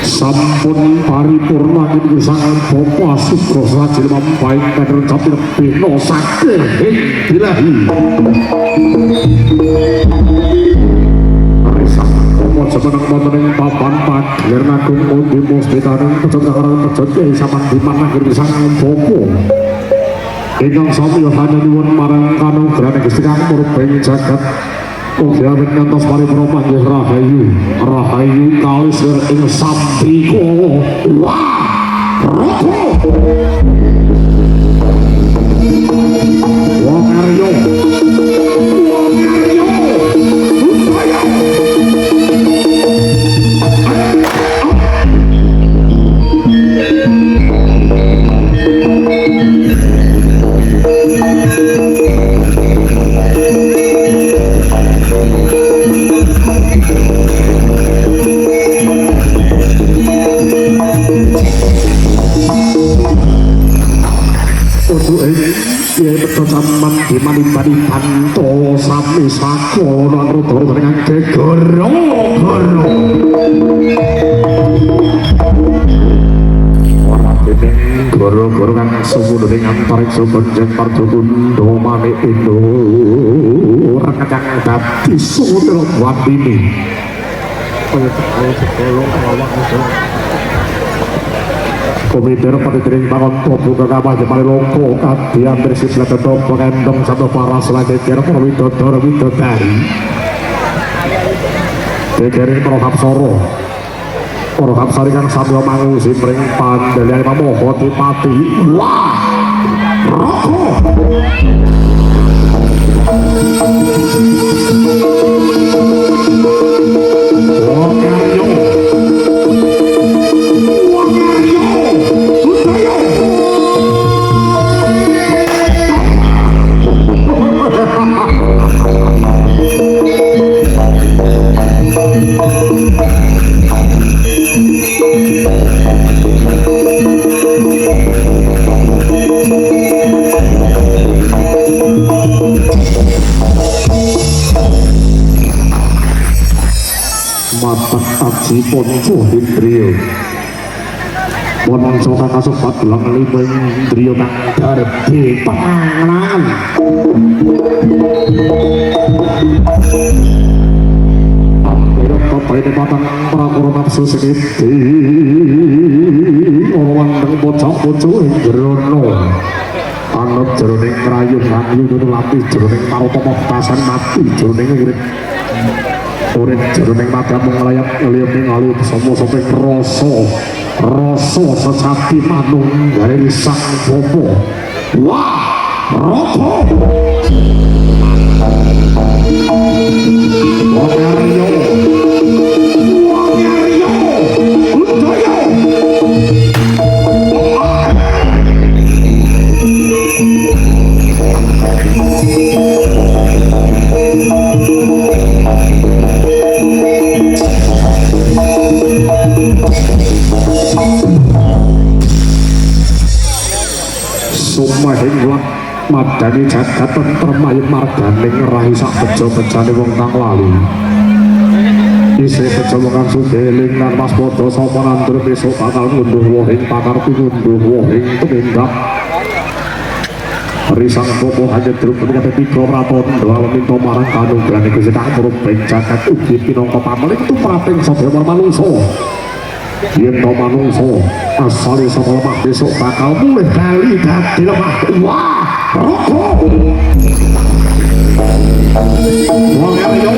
sampun paripurna ing sangan bapa Sukra Sajil mampaing kader capil beno saking bilahi arisan bapa semeneng wonten ing papan pager nagung undi mustitaneng kecengaran kejete samang dimana ing sangan bapa ingkang sami hanya nyuwun marang kanugrahan Gusti Kang murbeng jagat ugi awit ngantos paripurna manggih rahayu rahayu kalis ing sampiko wah roko wong aryo upaya ya betul sampeyan dimani-mani panto sami sakono rada dengan gegoro ora dene goro-goro kang sumulu ing antarik subenjeng pardukundo mane indo ora kacang dadi sumulu wandine kaya sekolah awak komiter patitring bangun topu kekabah jemali loko kadian bersih lekedok pengendong satu paras lagi kira perwidodor widodari kekirin perohap soro perohap saringan sambil mangu simring pandelian pamoho tipati wah roko sipun cuhin trio monang soka kasupat lang limeng trio nang darbi panganan akhirnya papai di batang prakoro nafsu segiti orang nang bocah-bocah yang gerono anut jeroning kerayun ngangyu kudu lapis jeroning marotomoh tasan mati jeroning ngirit urip jroning matamu nglayak ngeliat ngalih sopo-sopo rasa sesati manunggaling sang bapa wah roko wong aryo udaya sumahing lak madani jagat tentrem marganing rahi sak bejo-bejane wong kang lali isi bejo kang sugeling lan mas padha sapa nandur besok bakal ngunduh wohing pakarti ngunduh wohing tumindak risang popo hanya truk menika tiga praton doa minta marang kanugrahan Gusti Kang murbeng jagat ugi pinangka pamrih tuprating sedaya manungsa yen to manungsa asale saka lemah besok bakal mulih bali dadi lemah wah roko wong aryo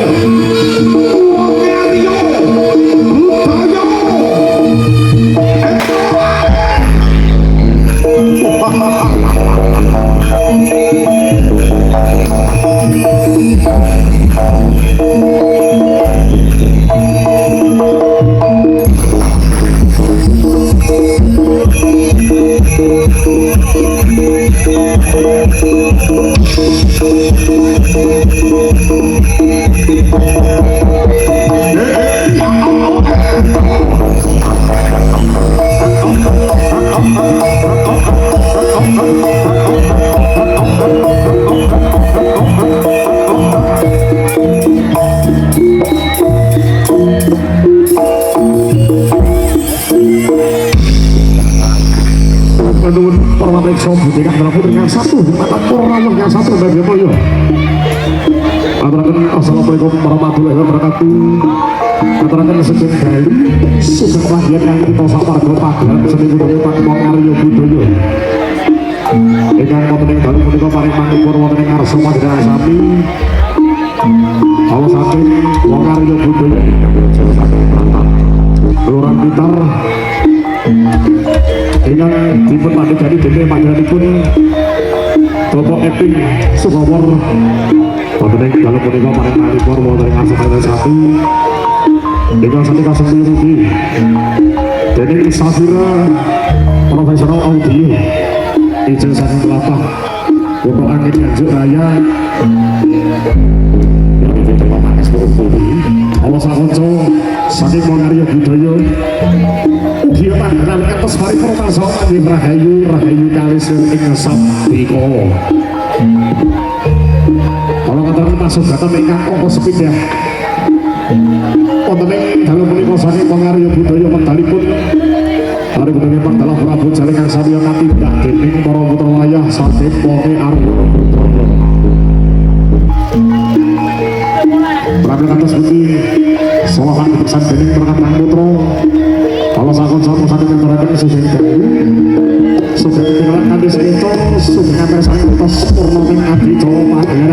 butikan dalam putri yang satu mata Purnama yang satu bagi Boyo. Assalamualaikum warahmatullahi wabarakatuh. Aturaken sejeng dalu sugeng bagian yang kita sawarga pagelaran seni budaya Pak Aryo Budoyo. Ingkang wonten ing dalu punika paring manipur wonten ing ngarsa Madrasah Sami. Awas saking wong Aryo Budoyo Kelurahan Blitar. Ingkang dipun pandhegani dening panjenenganipun Bapak Eping Sukawor. Wonten ing dalu punika paring manipur wonten ing ngarsa Madrasah Sami. Dengan sandika sendiri rugi dening Safira profesional audio izin saking kelapa untuk angin Nganjuk Raya yang itu Bapak Esbori Allah sakonco saking Mongaryo Budoyo ugi tanggal atas paripurna saha rahayu rahayu kalis ing sabdika kalau katakan masuk data ingkang angka sepindah wonten ing dalu punika saking Mongaryo Budoyo medalipun hari punika Pak dalah Prabu Jalingan Samya katindak dening para putra wayah saking Poke Aryo Budoyo. Prabu kados pundi sawahan pisan dening Prakatang Putra kala sakon-sakon saking nentaraken sugeng dalu sugeng tindakan kanthi seito sugeng ampir saking utos Purna ing adicara pagelaran